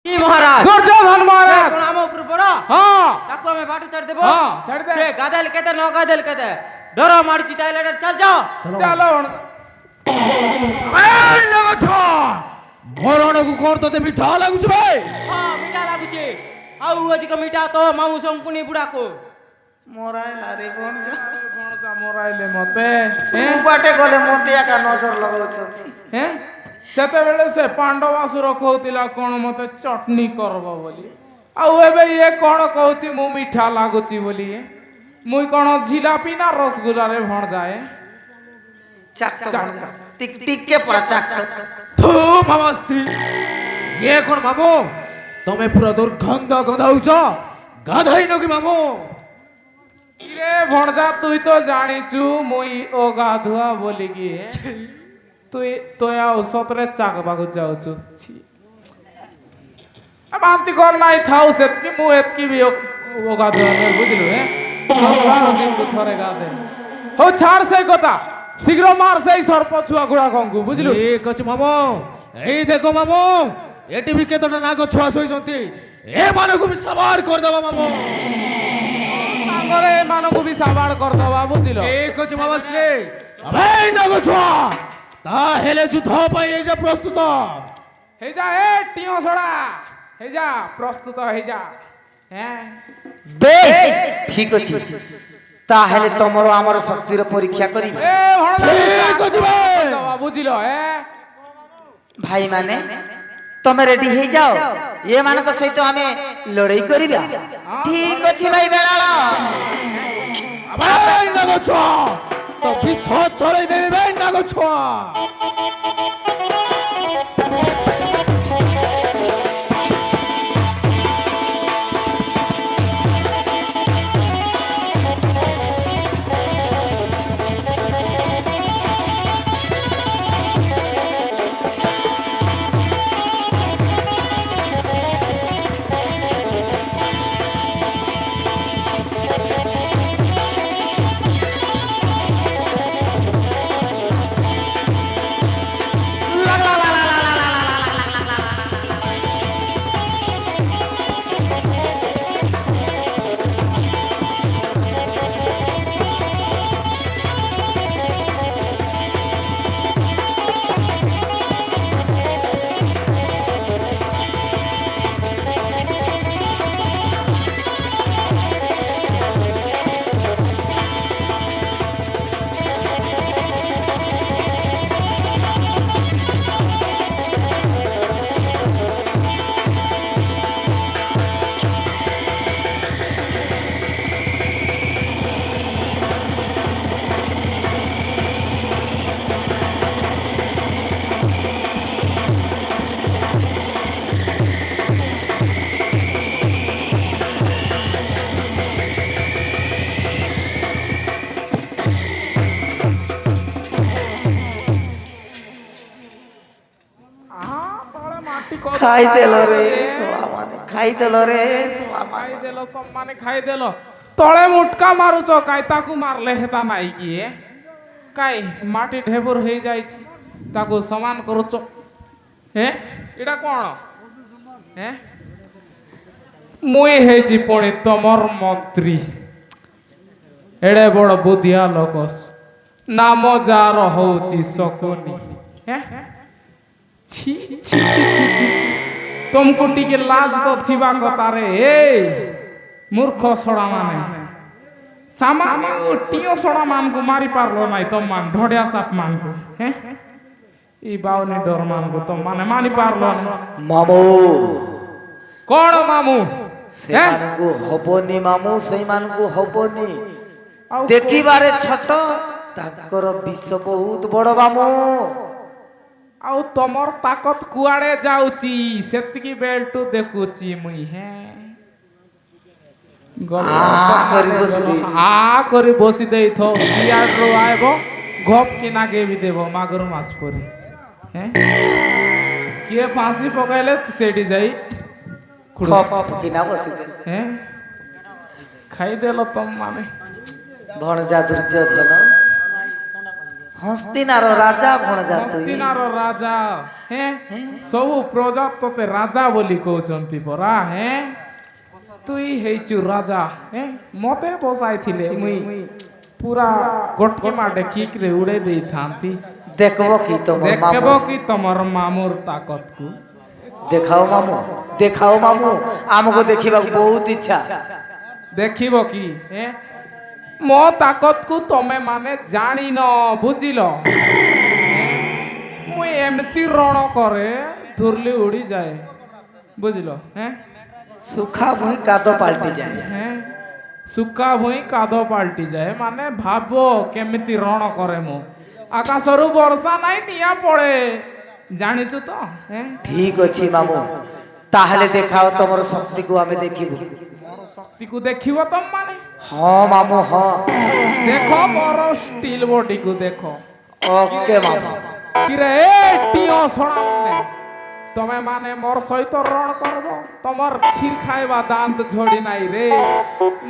কি মহারাজ দুর্যোধন মহারাজ কোন আম উপর পড় হ্যাঁ তাকু আমি বাটু ছাড় দেব হ্যাঁ ছাড় দে সে গাদেল কেতে ন গাদেল কেতে ডর মারছি তাইলে চল যাও চলো এই লগছ মরণକୁ কোন তোতে মিঠা লাগুছ ভাই হ্যাঁ মিঠা লাগুছে আউ অধিক মিঠা তো মামু শঙ্কুনি বুড়াকো মরাইলা রে বনজা কোনটা মরাইলে মতে ବାଟେ ଗଲେ ମୋତେ ଏକା ନଜର ଲଗାଉଛନ୍ତି। হ্যাঁ সেତେବେଳେ ସେ ପାଣ୍ଡବାସୁର କହୁଥିଲା କଣ ମତେ ଚଟନି କରବ ବୋଲି ଆଉ ଏବେ ଇଏ କଣ କହୁଛି ମୁଁ ମିଠା ଲାଗୁଛି ବୋଲି ମୁଇ କଣ ଝିଲାପି ନା ରସଗୁଲାରେ ଭଣଯାଏ ଟିକେ ପରା ଚାକ থু মামা স্ত্রী ইয়ে কোন মামু তুমি পুরো দুর্গন্ধ গঁধাউছ গাধাইন কি মামু ইরে ভণজা তুই তো জানিছু মুই ও গাধুয়া বলি গিয়ে তুই তুই ଆଉ ସତରେ ଚାକବାକୁ ଯାଉଛୁ ବାନ୍ତି କର ନାଇଁ ଥାଉ ସେତିକି ମୁଁ ଏତିକି ବି ଗାଧୁଆ ବୁଝିଲୁ ଦିନକୁ ଥରେ ଗାଧେ ହଉ ଛାଡ ସେଇ କଥା ଶୀଘ୍ର ମାର ସେଇ ସର୍ପ ଛୁଆ ଗୁଡାକଙ୍କୁ ବୁଝିଲୁ ଠିକ ଅଛି ମାମୁ ଏଇ ଦେଖ ମାମୁ ଏଠି ବି କେତେଟା ନାଗ ଛୁଆ ଶୋଇଛନ୍ତି ଏମାନଙ୍କୁ ବି ସାବାଡ କରିଦବା ମାମୁ ସାଙ୍ଗରେ ଏମାନଙ୍କୁ ବି ସାବାଡ କରିଦବା ବୁଝିଲ ଠିକ ଅଛି ମାମା ଶ୍ରୀ ଏଇ ନାଗ ଛୁଆ ତାହେଲେ ଯୁଦ୍ଧ ପାଇଁ ହେଇଯା ପ୍ରସ୍ତୁତ ହେଇଯା ଏ ଟିଅ ସଡା ହେଇଯା ପ୍ରସ୍ତୁତ ହେଇଯା ବେଶ ଠିକ ଅଛି ତାହେଲେ ତମର ଆମର ଶକ୍ତିର ପରୀକ୍ଷା କରିବି ଏ ଠିକ ଅଛି ଭାଇ ବୁଝିଲ ଭାଇମାନେ ତମେ ରେଡି ହେଇଯାଅ ଏମାନଙ୍କ ସହିତ ଆମେ ଲଢେଇ କରିବା ଠିକ ଅଛି ଭାଇ ବେଳାଳ ଭାଇ ନାଗ ଛୁଆ ତ ବିଷ ଚଳେଇ ଦେବି ଭାଇ ନାଗ ଛୁଆ ଖାଇଦେଲ ରେ ଶୁଆମାନେ ଖାଇଦେଲ ରେ ଶୁଆମାନେ ଖାଇଦେଲ ତମମାନେ ଖାଇଦେଲ ତଳେ ମୁଟକା ମାରୁଛ କାଇ ତାକୁ ମାରଲେ ହେତା ନାଇଁ କିଏ କାଇ ମାଟି ଢେବୁର ହେଇଯାଇଛି ତାକୁ ସମାନ କରୁଛ ଏଟା କଣ ମୁଇ ହେଇଛି ପୁଣି ତମର ମନ୍ତ୍ରୀ ଏଡେ ବଡ ବୁଦ୍ଧିଆ ଲୋକ ନାମ ଯାର ହଉଛି ଶକୁନି ছি ছি ছি ছি ছি तुमको टिके लाज तो थिबा कतारे मूर्ख सड़ा माने सामान्य टियो सड़ा मान को मारी पारलो नाई तुम मान ढोडिया साप मान को ई बावनी डर मान को तुम माने मानी पारलो मामू कौन मामू ସେମାନଙ୍କୁ ହବନି ମାମୁ ସେଇମାନଙ୍କୁ ହବନି ଦେଖିବାରେ ଛୋଟ ତାଙ୍କର ବିଷ ବହୁତ ବଡ ମାମୁ ଆଉ ତମର ତାକତ କୁଆଡେ ଯାଉଛି ସେତିକି ବେଳଟୁ ଦେଖୁଛି ମୁଇ କରି ବସି ଦେଇଥ ସିଆଡରୁ ଆଇବ ଗପ କିନା ବି ଦେବ ମାଗୁର ମାଛ ପରି କିଏ ଫାંસી ପକାଇଲେ ସେଠି ଯାଇ କିନା ବସି ଖାଇଦେଲ ତମ ମାନେ ଭଣଜା ଦୁର୍ଯୋଧନ ହସ୍ତିନାର ରାଜା ଭଣଜା ତୁଇ ହସ୍ତିନାର ରାଜା ସବୁ ପ୍ରଜା ତତେ ରାଜା ବୋଲି କହୁଛନ୍ତି ପରା ତୁଇ ହେଇଛୁ ରାଜା ମତେ ବସାଇଥିଲେ ମୁଇଁ ପୁରା ଗୋଟକେ ମାଡେ କିକରେ ଉଡେଇ ଦେଇଥାନ୍ତି। ଦେଖବ କି ତମର ଦେଖବ ମାମୁ କି ତମର ମାମୁର ତାକତକୁ ଦେଖାओ ମାମୁ ଆମକୁ ଦେଖିବାକୁ ବହୁତ ଇଚ୍ଛା। ଦେଖିବ କି ମୋ ତାକତକୁ ତମେ ମାନେ ଜାଣିନ ବୁଝିଲ। ମୁଇଁ ଏମିତି ରଣ କରେ ଧୁର୍ଲି ଉଡିଯାଏ ବୁଝିଲ। ସୁଖା ଭୁଇଁ କାଦ ପାଲଟି ଯାଏ। ସୁକା ଭୁଇଁ କାଦ ପାଲଟି ଯାଏ ମାନେ ଭାବ କେମିତି ରଣ କରେ ମୁଁ। ଆକାଶରୁ ବର୍ଷା ନାଇଁ ନିଆଁ ପଡେ ଜାଣିଛୁ ତ। ଠିକ ଅଛି ମାମୁ ତାହେଲେ ଦେଖାओ ତମର ଶକ୍ତିକୁ ଆମେ ଦେଖିବୁ। ମୋର ଶକ୍ତିକୁ ଦେଖିବ ତମ ମାନେ। ହଁ ମାମୁ ହଁ ଦେଖ ମୋର ଷ୍ଟିଲ ବଡିକୁ ଦେଖ। ଓକେ ମାମୁ। କିରେ ଟିଅ ଶୋଣା ମାନେ ତମେ ମାନେ ମୋର ସହିତ ରଣ କରବ। ତମର କ୍ଷୀର ଖାଇବା ଦାନ୍ତ ଝଡି ନାଇଁ ରେ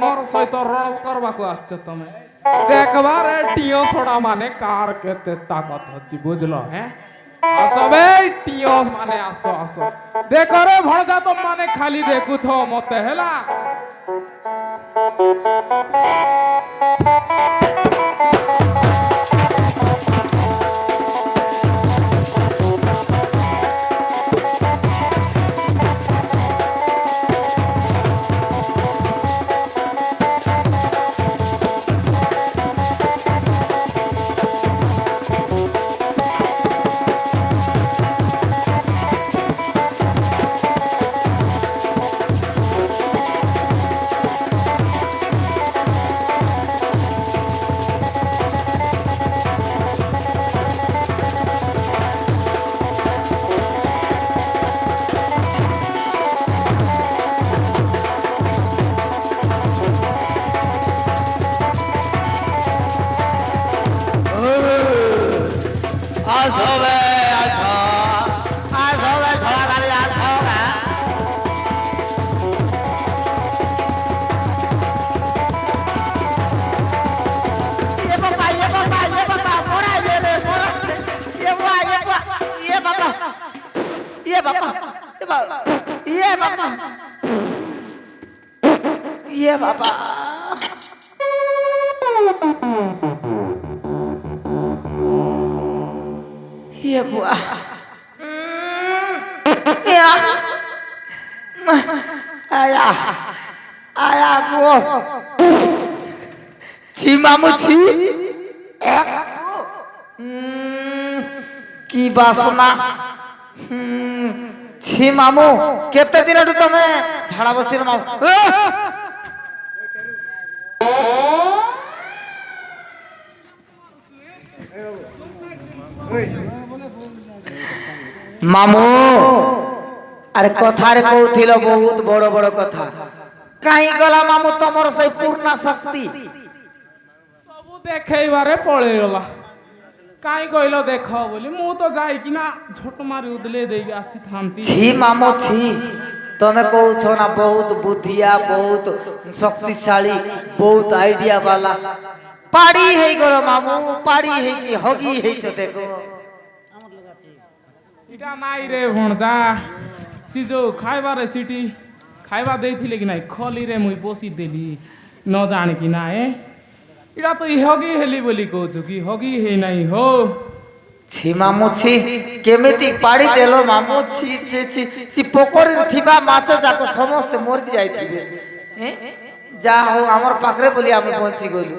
ମୋର ସହିତ ରଣ କରିବାକୁ ଆସିଛ ତମେ। ଦେଖବାରେ ଟିଅ ଛଡା ମାନେ କାର କେତେ ତାକତ ଅଛି ବୁଝିଲ। ଆସ ବେ ଟିଅ ମାନେ ଆସ ଆସ ଦେଖ ରେ ଭଣଜା ତମ ମାନେ ଖାଲି ଦେଖୁଥ ମତେ ହେଲା। ये बाबा ये बुआ आया आया बुआ छी मामू छी की बासना छी मामू केते दिन तमे झाड़ा बसी मामू मामू अरे कथारे कहूथिल बहुत बड़ बड़ कथा कहीं गला मामू तमर से पूर्ण शक्ति ସବୁ ଦେଖେଇବାରେ ପଳେଇଗଲା। କାଇଁ କହିଲ ଦେଖ ବୋଲି ମୁଁ ତ ଯାଇକିନା ଝଟ ମାରି ଉଦଲେ ଦେଇକି ଆସିଥାନ୍ତି। छी मामू छी तमे कहूछ ना बहुत बुद्धिया बहुत शक्तिशाली बहुत आइडिया वाला पाड़ी है गरो मामू पाड़ी है कि हगी है छ देखो इटा नाई रे भणजा सी जो खाइबारे सिटी खाइबा ଦେଇଥିଲେ कि नाही खली रे मुई पोसी देली न जान कि ना इटा तो हगी हेली बोली कहूछु कि हगी हे नाही हो छी मामू छी केमिति पाड़ी देलो मामू छी छी छी सी पोखरी थिबा माछ जाको समस्त मरि जाइथिबे जा हो हमर पाखरे बोली हम पहुंची गलु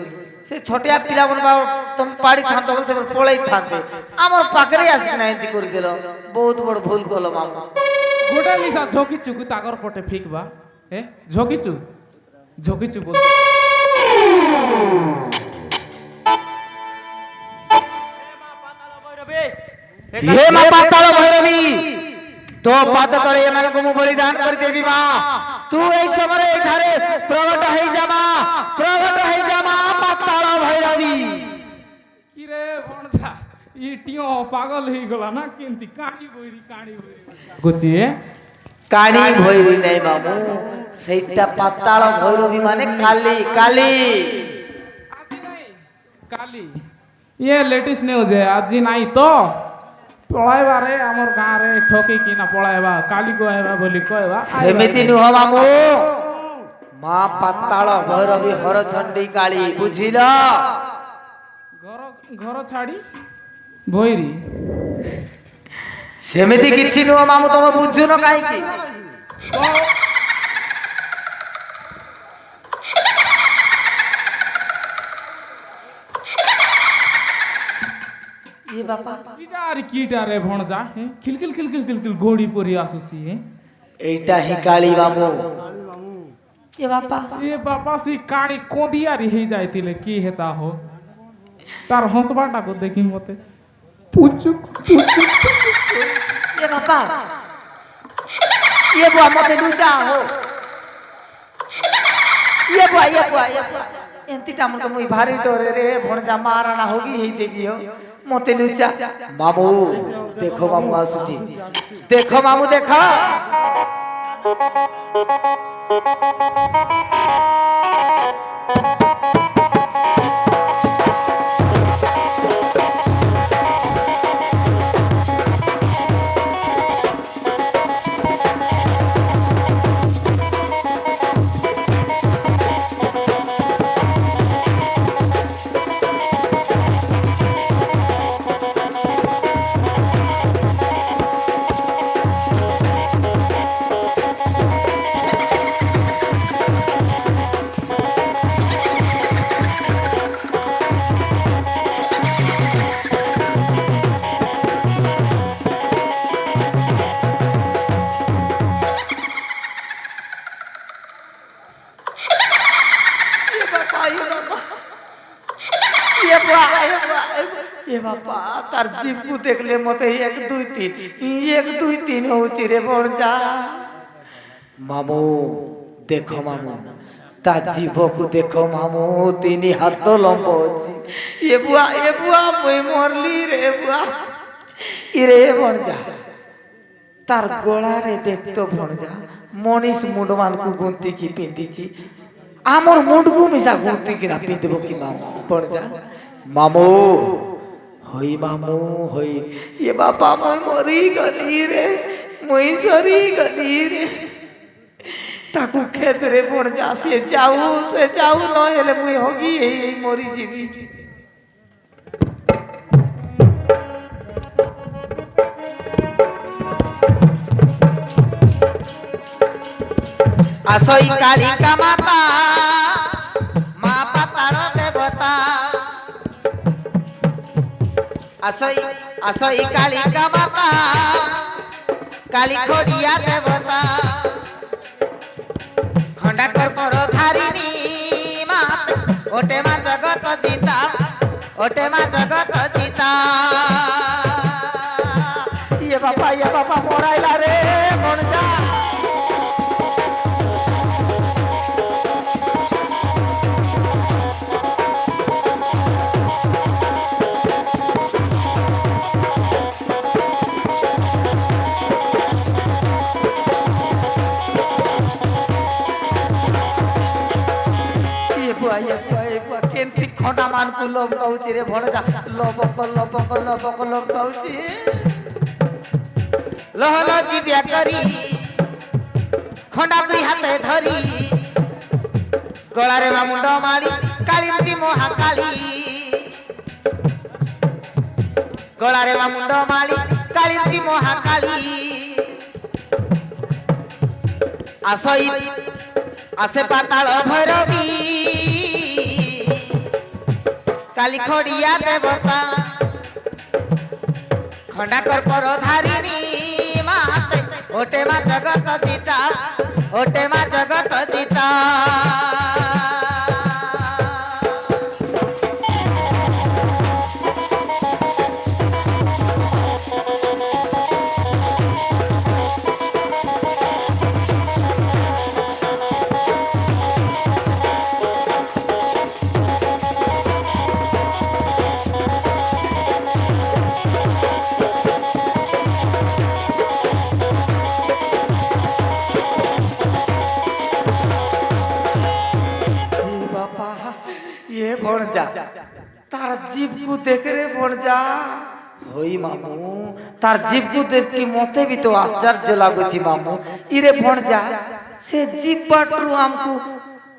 से छोटिया पिला मन बा तुम पाड़ी थांत बोल से पळै थांते हमर पाखरे आसी नाइति करि देलो बहुत बड़ भूल कलो मामू गोटा मिसा झोकिचु गु ताकर पटे फिकबा झोकिचु झोकिचु बोल हे मां पाताल भैरवी तो पाद तळे एमानको मु बलिदान कर देबी मां तू ए समय एठारे प्रगट है जामा पाताल भैरवी किरे भणजा ई टियो पागल ही गला ना केंती काणी भइरी गुचिए काणी भैरवी नै बाबू सेटा पाताल भैरवी माने काली काली आजी नै काली ये लेटेस्ट न्यूज है आज नहीं तो पळाइबा रे हमर गाँ रे ठोकी किना पळाइबा काली को आइबा बोली कहबा ସେମିତି ନୁହଁ ମାମୁଁ ମା ପାତାଳ ଭୈରବୀ ହର ଚଣ୍ଡୀ କାଳୀ ବୁଝିଲ घर घर छाड़ी भोईरी ସେମିତି କିଛି ନୁହଁ ମାମୁଁ ତମେ ବୁଝୁନ କାହିଁକି ये बापा कीटा रे भणजा खिलखिल खिलखिल खिलखिल घोड़ी परी आसुची এইটা হি কালী মামু ये बापा ये बापा सी काणी कोदियारी ही जाइतिले की हेता हो तार हंसबाटा को देखी मते पुचुक ये बापा ये बुआ मते लुचा हो ये बुआ एंती टाइम तो मुई भारी डरे रे भणजा मारना होगी ही देवी हो मते लुचा मामू देखो मामू आसुची देखो मामू देखो ये बापा तार जीव को देख ले मते 1 2 3 1 2 3 होची रे भणजा मामू देखो मामू ता जीव को देखो मामू 3 हाथ लंबो अछि ये बुआ मुई मरली रे बुआ इरे भणजा तार गोला रे देख तो भणजा मनीष मुंडमान को गुंती की पिंदीची आमर मुंड को मिसा गुंती की ना पिंदबो की मामू भणजा मामू होई ये बापा मुई मरी गली रे मुई सरी गली रे ताकू खेत रे पड़ जा से जाऊ न हेले मुई होगी यही मरी जीवी আসই কালিকা মাতা মা পাতার দেবতা আসই কালিকা মাতা কালী খড়িয়া দেবতা খন্ডাকর পর ধারিণী মা ওটে মা জগত জিতা ये बापा मोराइला रे मन जा केंती खंडा मान को लोभ कहूची रे भणजा लबक कहूची लहल जीव्या करी खंडा दुई हाथे धरी गळारे मा मुंड माली काली महाकाली गळारे मा मुंड माली काली महाकाली आसे पाताल भैरवी काली खड़िया देवता खंडाकर पर धारिणी माते ओटे मा जगत जीता ये भणजा তার জীবকু দেখে রে বড়জা হই মামু তার জীবকু দেখি মতে भी तो आश्चर्य लाଗୁছি মামু ইরে বড়জা সে জীব বাটু আমকু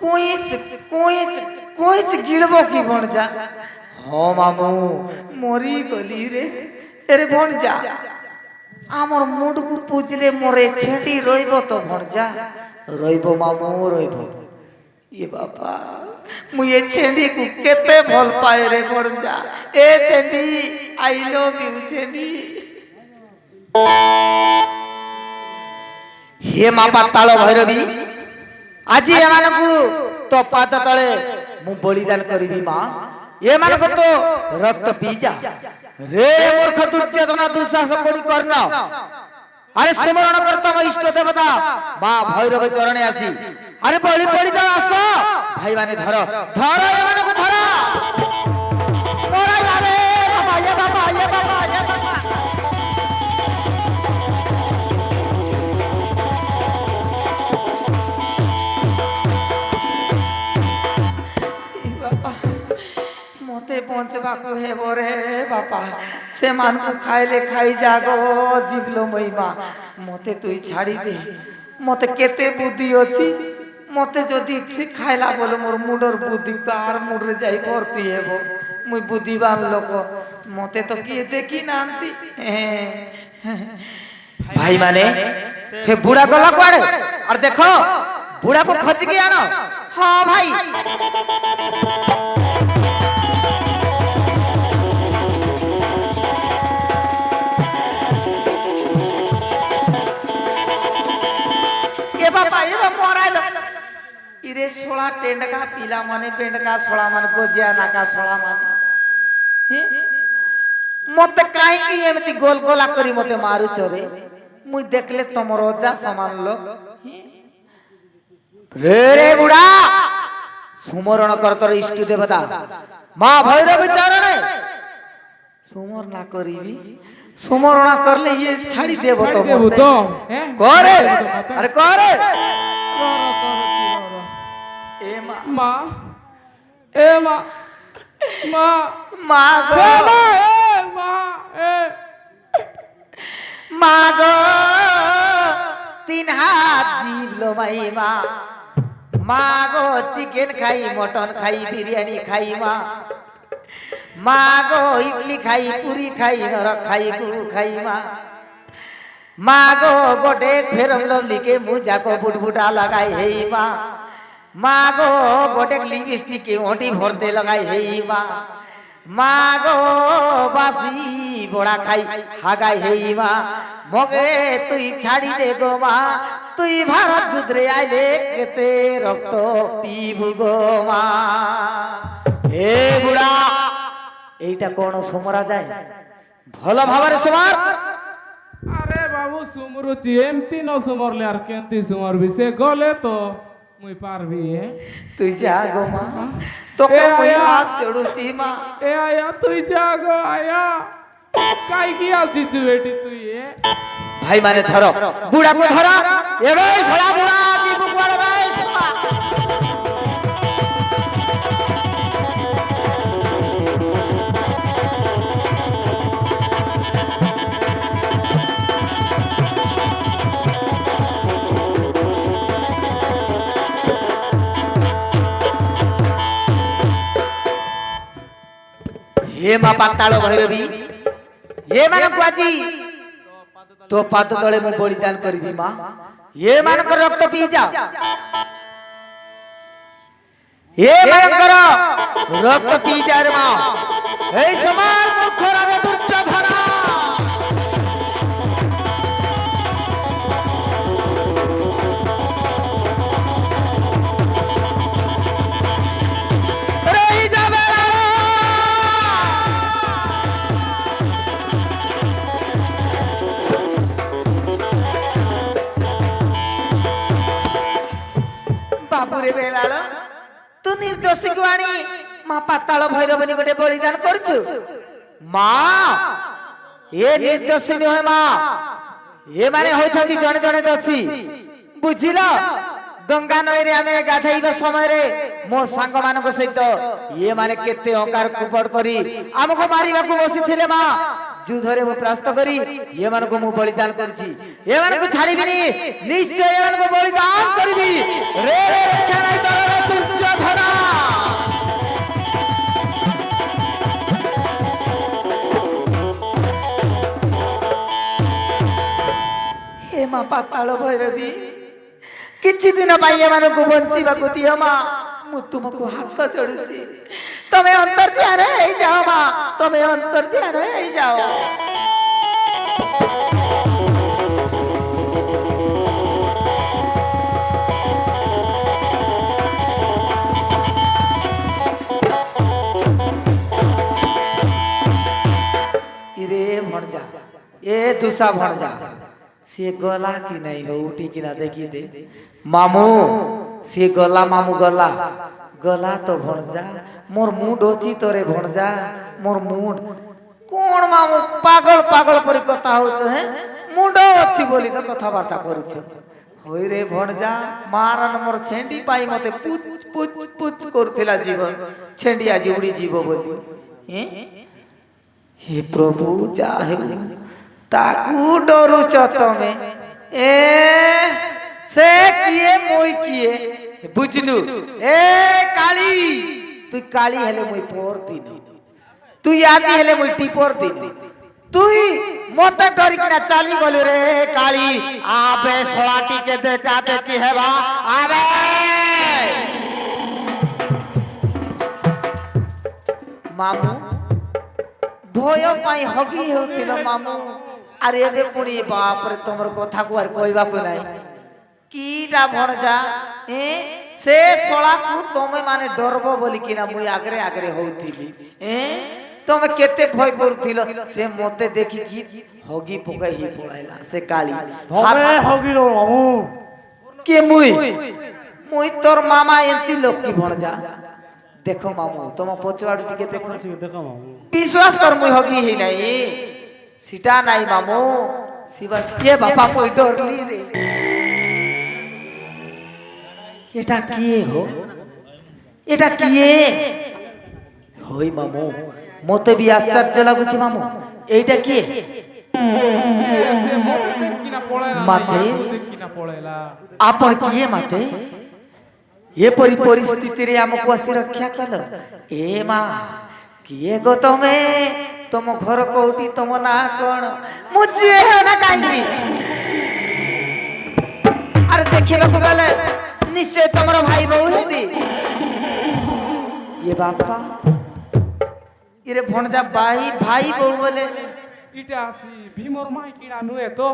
কোইচ কোইচ কোইচ গিলবো কি বড়জা হ মামু মরি গলি রে এরে বড়জা আমার মুডকু পুজলে মরে ছেটি রইব তো বড়জা রইব মামু রইব ये बाबा मुझे छेड़ी को केते भल पाए रे बड़जा ए छेड़ी आई लव यू छेड़ी हे मापा तालो भैरवी आज एमान को तो पाद तळे मु बलिदान करबी मां एमान को तो रक्त पीजा रे मूर्ख दुर्योधन दुस्साहस कोनी करना अरे स्मरण करता इष्ट देवता मां भैरव चरणे आसी अरे बलि पड़ी जाओ आसो भाई माने धरो धरो ये माने को धरो तोरा यारे बाबा ये बाबा ये बाबा ये बाबा बाबा मोते पहुंचवा को हे बोरे बाबा से मान को खाइले खाई जागो जीवलो महिमा मोते तुई छाड़ी दे मोते केते बुद्धि अछि मते जदि इच्छे खाइला बोले मोर मुडर बुद्धि कार मुड रे जाई भर्ती हेबो मुई बुद्धिवान लोक मते तो किए देखी नांती भाई माने से बुढ़ा गला कुआडे और देखो बुढ़ा को खोज के आनो हां भाई ये बाबा ये मोरा इरे सोला टेंड का पीला माने पेंड का सोला मान गोजिया नाका सोला माने मते काहे की एमती गोल गोला करी मते मारू चोरे मुई देखले तमर रजा समान लो रे रे बुढ़ा सुमरण कर तोर इष्ट देवता मां भैरव चरणे सुमर ना करीबी सुमरणा करले ये छाड़ी देबो तो मते करे अरे करे ए मां ए मां मां मां गो मां गो तीन हाथ जीव लो माई मां गो चिकन खाई मटन खाई बिरयानी खाई मां गो इडली खाई पूरी खाई नरक खाई गुरु खाई मां गो गोटे फेरम लवली के मुजा को बुटबुटा लगाई हे मां गो गोटे लिपस्टिक के ओटी भरते लगाई हे मां गो बासी बोड़ा खाई हागाई हे मगे तुई छाड़ी दे गो मां तुई भारत जुद्रे आइले केते रक्त पीबु गो मां हे बुढ़ा এইটা কোন সমরা যায় ভালো ভাବରେ সুমার আরে বাবু সুমরুচি এমতি ন সুমরলে আর কেমতি সুমরবি সে গলে তো মুই পারবি তুই যা গো মা তোকে মুই হাত চড়ুছি মা এ আয়া তুই যা গো আয়া কাই কি আসিছু এটি তুই ভাই মানে ধরো বুড়াকে ধরো এবে সলা বুড়া জীবু কুয়াড়ে ভাই শোয়া हे मा पाताल भैरवी हे मानक आजी तो पाद तले मु बलिदान करबी मां हे मानक रक्त पी जा हे मानक रक्त पी जा रे मां हे समाल मूर्ख रागे दुर्योधन बाबूरे बेलाल तू निर्दोषी को आनी मां पाताल भैरवनी गोटे बलिदान करछु मां ए निर्दोषी न होय मां ए माने होय छथि जने जने दोषी बुझिलो गंगा नई रे आमे गाधैबा समय रे मो सांग मानक सहित ये माने केते अकार कुपड़ करी हमको मारिबा को बसिथिले मा जुधरे मो प्रस्त करी ये मानको मु बलिदान करछि ये मानको छाड़ीबिनी निश्चय ये मानको बलिदान करबी रे रे रक्षा नै चलो दुर्योधन हे मा पाताल भैरवी किछि दिन पाई ये मानको बंचिबा को दियो मा मु तुमको हाथ जोडुछि तमे अंतर ध्यान हे जाओ मा तमे अंतर ध्यान हे जाओ इरे भणजा ए दुसा भणजा से गला कि नहीं हो उठी कि ना देखी दे मामू से गला मामू गला गला तो भणजा मोर मुंड अछि तोरे भणजा मोर मुंड कोन मामू पागल पागल परि कथा होछ है मुंड अछि बोली तो कथा वार्ता करिछ होय रे भणजा मारन मोर छेंडी पाई मते पुच पुच पुच करथिला जीवन छेंडी आज उड़ी जीव बोली हे प्रभु जाहे ताकू डरुच तमे ए से किए मोई किए बुझलु ए काली तू काली हेले मोई पोर दिन तू आजी हेले मोई टिपोर दिन तू मते डरी किना चाली गली रे काली आबे सोलाटी के देखा देखी हेबा आबे मामू भय पाई हगी हेउतिलो मामू अरे एबे पुणी बाप रे तमर कथा को आर कहबा को नाही कीटा भणजा ए से सोला को तमे माने डरबो बोली किना मुई आगरे आगरे होउथिली ए तमे केते भय पड़थिलो से मते देखि की हगी पकाई ही पळाइला से काली तमे हगिलो मामू के मुई तोर मामा एंती लोक की भणजा देखो मामू तुम पछवाडू टिके देखो देखो मामू विश्वास कर मुई हगी ही नहीं सीटा नहीं मामू शिवा ये बापा मुई डरली रे एटा किए हो एटा किए होई मामू मते भी आश्चर्य लागुची मामू एटा किए से मोटे देखिना पळेला माते देखिना पळेला आपण किए माते ये परिस्थिति रे हमको आसी रक्षा कल ए मां किए गो तमे तुम घर कोठी तुम ना कोन मुझे है ना काई अरे देखिबा को गले निश्चय तमरो भाई बहु हेबी ये बापा इरे भणजा भाई भाई बहु बोले इटा आसी भीमर माई किना नुए तो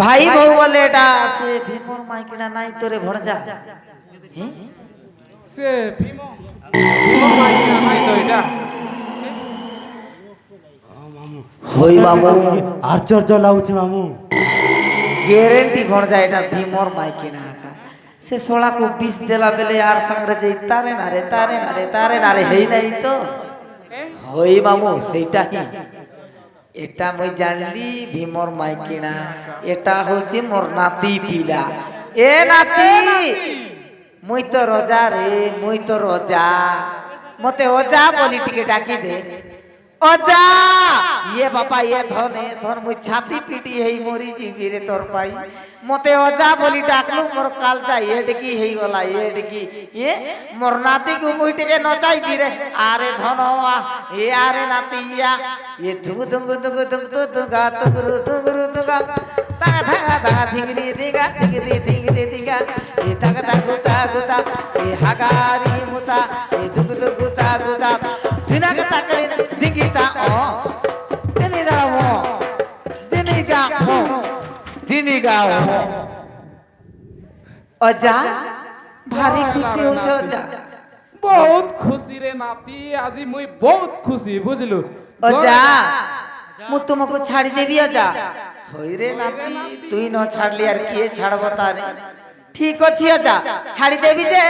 भाई बहु बोले एटा से भीमर माई किना नाही तोरे भणजा हैं से भीमर माई किना नाही तो इटा होई मामू आश्चर्य लाଗୁଛି मामू ग्यारंटी भणजा एटा भीमर माई किना का से सोला को 20 देला बेले यार संग रे तारे ना रे हेई नहीं तो होई मामू सेटा ही एटा मैं जानली भीमर माई किना एटा होची मोर नाती पिला ए नाती मुई तो रजा रे मुई तो रजा मते ओजा बोली टिके डाकी दे ओजा ये बापा ये धन मुई छाती पीटी हेई मोरी जीवी रे तोर पाई मते ओजा बोली डाकलु मोर कालजा एडकी हेई गला एडकी ये मोर नाती को मुई टिके नचाई बिरे आरे धनवा ए आरे नातीया ये धुग धुग धुग धुग तो दुगा तुगरु तुगरु दुगा तागा धागा धागा धिंगरी दिगा धिंगरी धिंगरी दिगा ये तागा तागु तागुता ये हगारी मुता ये दुग दुग गुता गुता दिना का ताकड़ी दिगिता ओ दिनिगा वो दिनिगा हो दिनिगा हो अजा भारी खुशी हो जा बहुत खुशी रे नाती আজি मुई बहुत खुशी बुझलु अजा मु तुमको छाड़ी देबी अजा होई रे नाती तुई न छाड़ली यार किए छाड़ब तारे ठीक अछि अजा छाड़ी देबी जे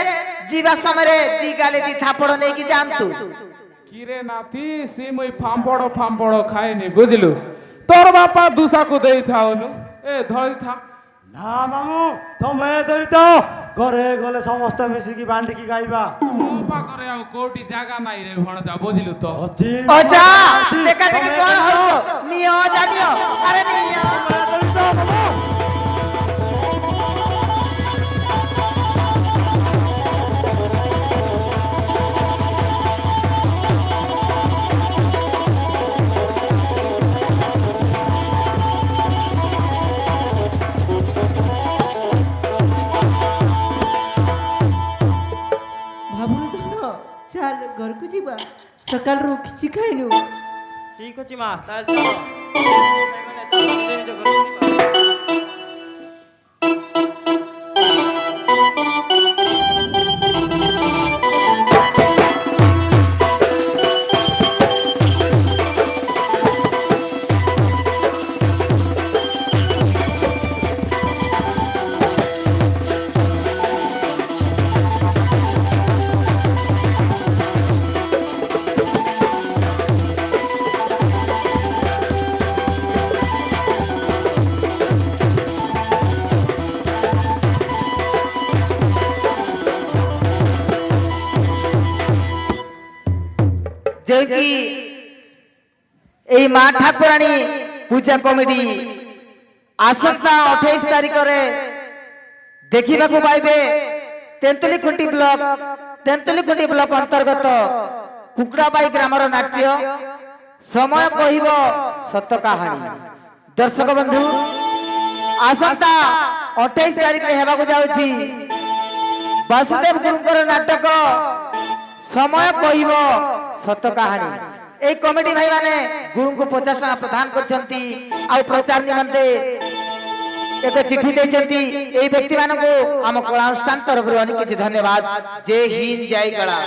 जीवा समय रे दी गाले दी थापड़ नै कि जान तू की रे नाती सी मुई फांपड़ खाएनी बुझलु तोर बापा दूसा को देई थाउनु ए धरि था ना मामू तमे धरि तो ଘରେ ଗଲେ ସମସ୍ତେ ମିଶିକି ବାଣ୍ଟିକି ଗାଇବା। ମୋ ପାଖରେ ଆଉ କୋଉଠି ଜାଗା ନାହିଁ ରେ ଭଣଜା ବୁଝିଲୁ ତ। ଅଛି ଅଜା ଦେଖା ଦେଖି କଣ ହଉଛ? ନିଅ ଅଜା ନିଅ, ଆରେ ନିଅ। ଭାବୁନୁ ଧନ ଚାଲ ଘରକୁ ଯିବା, ସକାଳରୁ କିଛି ଖାଇନୁ। ଠିକ ଅଛି ମା, ତାହେଲେ ଚାଲ। ଭାଇମାନେ, ଚାଲ ନିଜ ନିଜ ଘରକୁ ଯିବା। যেকি এই মা ঠাকুরাণী পূজা কমিটি আসন্তা 28 তারিখরে দেখিବାକୁ পাইবে তেন্তুলিখুঁটি ব্লক অন্তর্গত কুকুড়াবাই গ্রামর নাট্য সময় কহিব সত কাহানী। দর্শক বন্ধু আসন্তা 28 তারিখরে হেবাকু যাଉଛି বাসুদেব গুরুঙ্কর নাটক সময় কহিব সত কাহানী। এই কমিটি ভাই মানে গুরুଙ୍କୁ 50 টাকা প্রদান করছেন আর প্রচার নিমন্তে এক চিঠি দিয়েছেন। এই ব্যক্তি মানুষ আম কলা অনুষ্ঠান তরফর অনেক কিছু ধন্যবাদ। জয় হিন্দ, জয় কলা।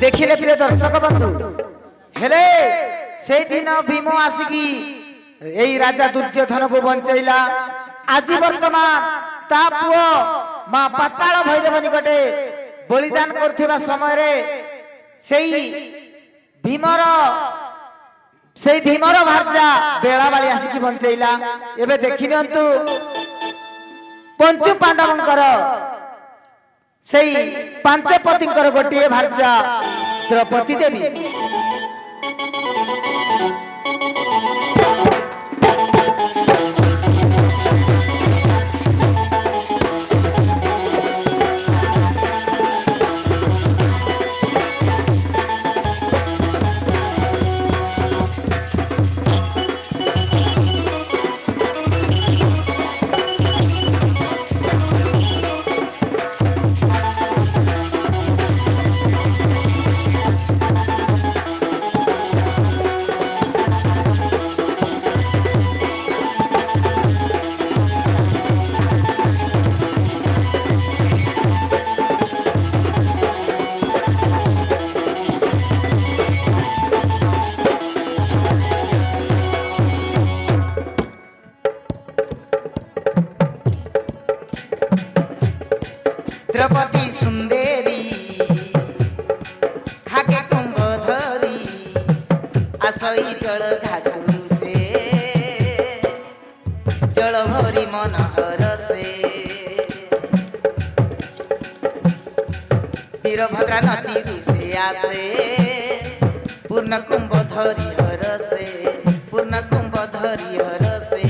দেখিলে প্রিয় দর্শক বন্ধু, হেলে সেই দিন ভীম আসিকি এই রাজা দুর্যোধনକୁ বঞ্চাইলা। আজি বর্তমান তা পুଅ মা পাতাଳ ভৈরব নিকটে বলিদান করুଥିବା সমୟରେ সেই ভীমর ভার্যা বেড়াবাড়ি আসিকি বঞ্চাইলা। এবে দেখি নিয়ন্তু পঞ্চু পাণ্ডবଙ୍କର সেই ପାଞ୍ଚ ପତିଙ୍କର ଗୋଟିଏ ଭାର୍ଯ୍ୟା ଦ୍ରୌପଦୀ ଦେବୀ। द्रौपदी सुंदरी खाके कुंभ धरी आसई जल ठाकुर से जल भरी मनहर से वीरभद्रा नदी से आसे पूर्ण कुंभ धरी हर से पूर्ण कुंभ धरी हर से।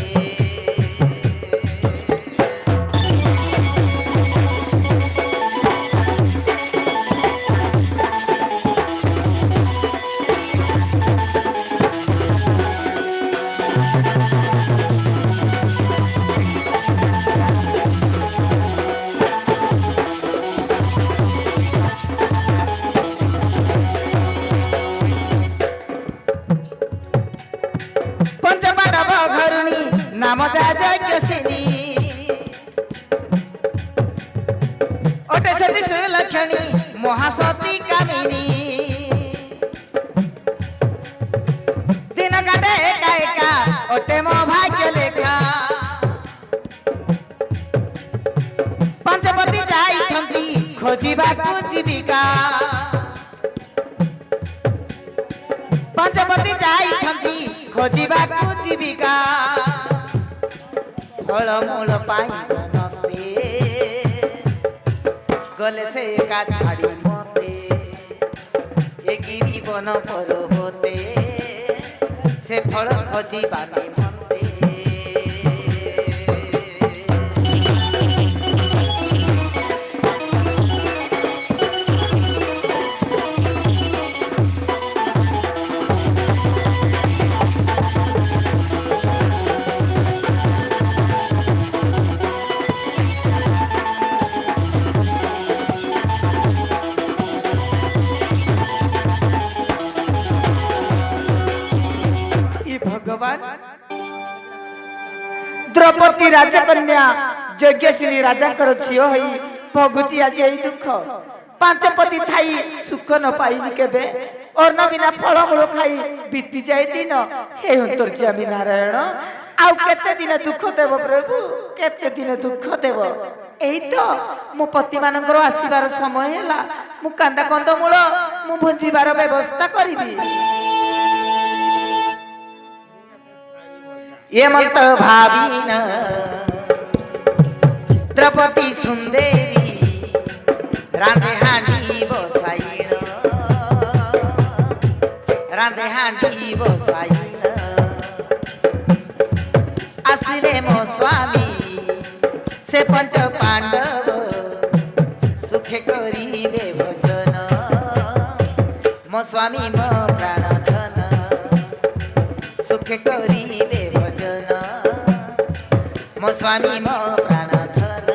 नाम जायसिनी ओटे सती सुलक्षणी महासती कामिनी दिन काटे एका एका ओटे मो भाग्य लेखा पंचपति जाइछंती खोजिबाकू जीविका पंचपति जाइछंती खोजिबाकू जीविका ফলমূল পাই নস্তে গলে সে একা ছাড়ি মতে এ গিরি বন পর্বতে সে ফল খোঁজি বানে মতে ভগবান দ্রৌপদী রাজকন্যা যজ্ঞশিনী রাজাঙ্কর ঝিও হই ভগুছি আজ এই দুঃখ ପାଞ୍ଚପତି ଥାଇ ସୁଖ ନ ପାଇଲି କେବେ ଅନ୍ନ ବିନା ଫଳମୂଳ ଖାଇ ବିତି ଯାଏ ଦିନ ହେ ଅନ୍ତର୍ଯ୍ୟାମୀ ନାରାୟଣ ଆଉ କେତେ ଦିନ ଦୁଃଖ ଦେବ ପ୍ରଭୁ କେତେ ଦିନ ଦୁଃଖ ଦେବ ଏଇ ତ ମୋ ପତି ମାନଙ୍କର ଆସିବାର ସମୟ ହେଲା ମୁଁ କାନ୍ଦା କନ୍ଦମୂଳ ମୁଁ ଭୋଜିବାର ବ୍ୟବସ୍ଥା କରିବି ଏମନ୍ତ ଭାବିନ ଦ୍ରୌପଦୀ ସୁନ୍ଦରୀ রাঁধে হাঁড়ি বসাইল রাঁধে হাঁড়ি বসাইল আসিলে মো স্বামী সে পঞ্চ পাণ্ডব সুখে করিবে ভোজন মো স্বামী মো প্রাণ ধন সুখে করিবে ভোজন মো স্বামী মো প্রাণ ধন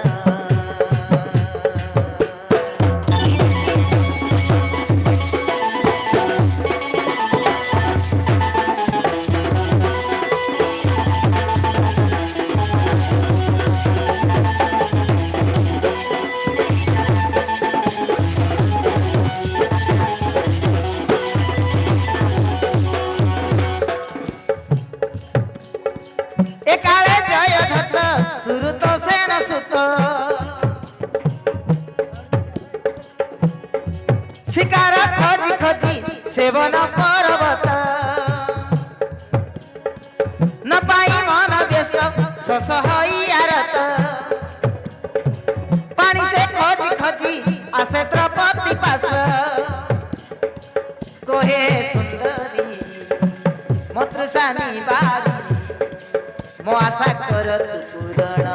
একালে জয় ধত সুরত সেন সুত শিকার খোঁজি খোঁজি সেবন পর্বত ন পাই মন ব্যস্ত শশ হইয়ারত পানি সে খোঁজি খোঁজি আসে দ্রৌপদী পাশ কোহে সুন্দরী মতৃষানী বাড়ি মো আশা করত পূরণ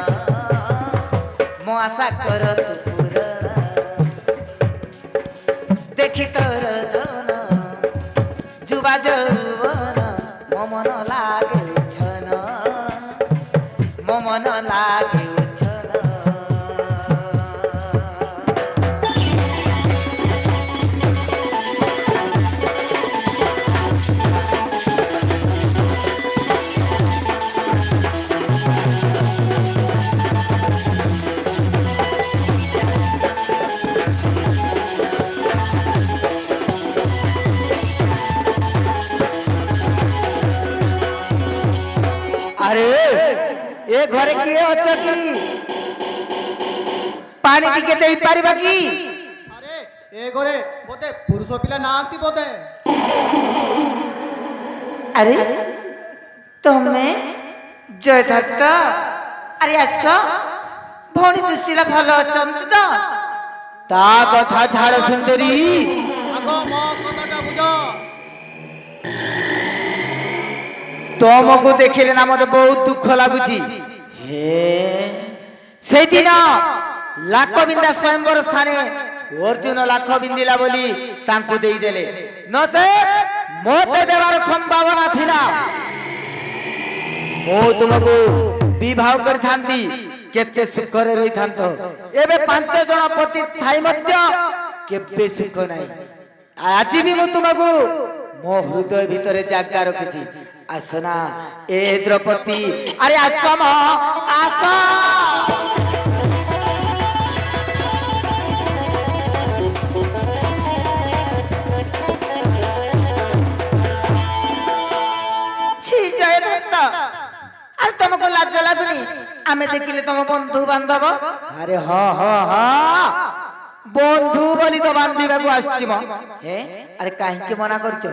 মো আশা করত পূরণ দেখি তোর ধন যুবা যৌবন মো মন লাগে ছন মো মন লাগে ছন আরে এ ঘরে কি অছ কি পানি টিকে দেই পারিবা কি আরে এ ঘরে বোধে পুরুষ পিলা নাহাନ୍ତି বোধে আরে তুমি জয়দত্ত আরে আস ভৌণী দুশিলা ভালো অଛନ୍ତି তো তা কথা ছাড় সুন্দরী আগ ମୋ କଥାଟା ବୁଝ ତମକୁ ଦେଖିଲେ ନା ମତେ ବହୁତ ଦୁଃଖ ଲାଗୁଛି ସେଇଦିନ ଲାଖ ବିନ୍ଧା ସ୍ୱୟଂବର ସ୍ଥାନେ ଅର୍ଜୁନ ଲାଖ ବିନ୍ଧିଲା ବୋଲି ତାଙ୍କୁ ଦେଇଦେଲେ ନଚେତ ମତେ ଦେବାର ସମ୍ଭାବନା ଥିଲା ମୁଁ ତୁମକୁ ବିବାହ କରିଥାନ୍ତି କେତେ ସୁଖରେ ରହିଥାନ୍ତ ଏବେ 5 ଜଣ ପତି ଥାଇ ମଧ୍ୟ କେବେ ସୁଖ ନାହିଁ ଆଜି ବି ମୁଁ ତୁମକୁ ମୋ ହୃଦୟ ଭିତରେ ଜାଗା ରଖିଛି আসনা এ দ্রৌপদী আরে আসম আস ছি জয় দত্ত আর তোমাকে লাজ লাগুনি আমি দেখিলে তোমার বন্ধু বান্ধব আরে হ হ হ বন্ধু বলি তো বান্ধিবাকু আসছি ম হে আরে কাহিকি মনা করছ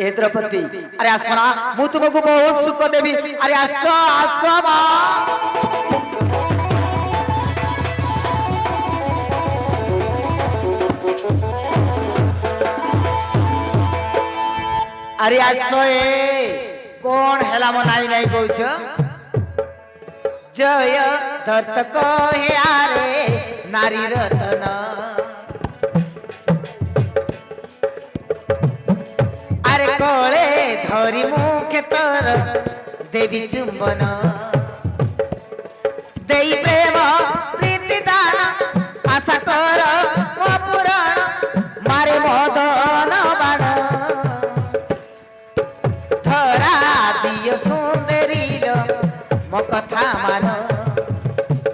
এ দ্রৌপদী আরে আস না মু তোমাকে বহুত সুখ দেবি আরে আস আস মা আরে আশ্রয়ে কোন হেলাম নাই নাই কইছ জয় ধরত কহে আরে নারী রতন আরে কোলে ধরি মুখে তোর দেবী চুম্বন দেই প্রেম প্রীতি দান আশা কর মো পুরাণ মারে মদন বাণ ধরা দিও সুন্দরীল মো কথা মান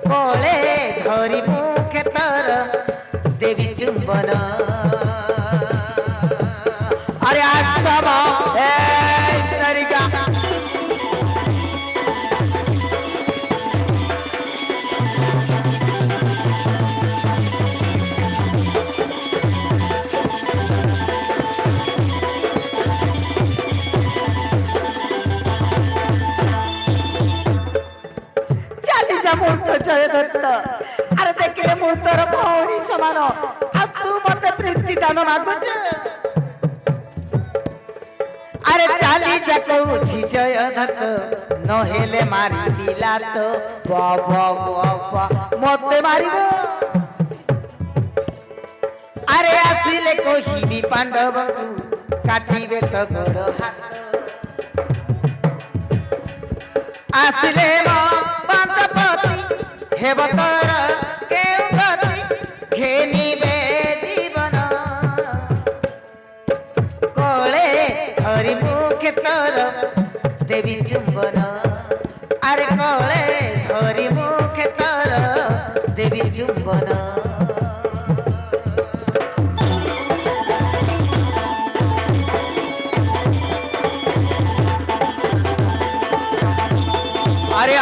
কোলে ধরি মুখে তোর দেবী চুম্বন আরে আসমা এই তারিকা চালি যা মূর্ত জয় দত্ত আরে দেখিলে মু তোর ভৌণী সমান আর তু মতে প্রীতি দান মাগুছ আরে চালি যা কହୁছি জয় দত্ত নহেলে মারি দিলা তো মতে মারিব আরে আসিলে কহিবি পাণ্ডবଙ୍କୁ কাটিবে তো গোড় হাত আসিলে মো পাঞ্চপতি হেব তোর কেউ গতি ঘেনিবে জীবন কোলে ধরি মুখে তোর দেবী চুম্বন আরে কোলে ধরি মুখে তোর দেবী চুম্বন আরে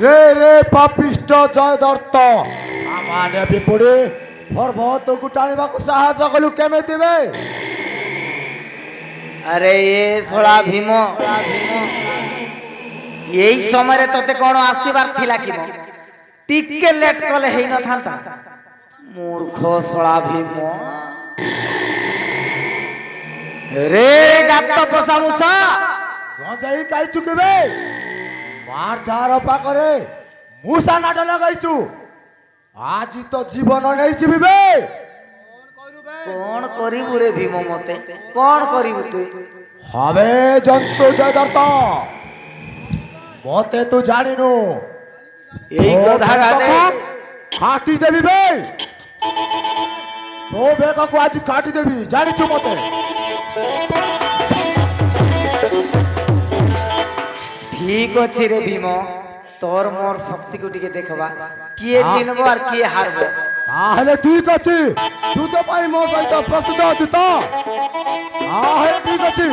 রে রে পাপিষ্ট জয় দত্ত সামান্য বিপড়ে পର୍ବতକୁ টাଣିବାକୁ ସାହସ କଲୁ କେମିତି ବେ আরে এ সোলা ভীম এই সময়ে তোতে কোন আসিবার থিলা কি টিকে লেট কলে হেই নথান্তা মূর্খ সোলা ভীম রে গাত পসামুসা ଗଞ୍ଜେଇ ଖାଇଛୁ କେବେ ମାର ଯାହାର ପାଖରେ ମୂଷା ନାଟ ଲଗାଇଛୁ ଆଜି ତ ଜୀବନ ନେଇଯିବି ବେ কোন করিবু রে ভীম মতে কোন করিবু তুই হবে জন্তু জয় দত্ত মতে তু জানিনু এই কথা গাদে কাটি দেবি বে তো বেকକୁ ଆଜି କାଟି ଦେବି ଜାଣିଛୁ ମତେ ঠিক ଅଛି রে ভীম তোর মোর শক্তি কো টিকে দেখবা কিয়ে চিনবো আর কিয়ে হারবো তাহলে ঠিক ଅଛି যুদ্ধ ପାଇଁ ମୋ ସହିତ ପ୍ରସ୍ତୁତ ଅଛୁ ତ ତାହେଲେ ଠିକ ଅଛି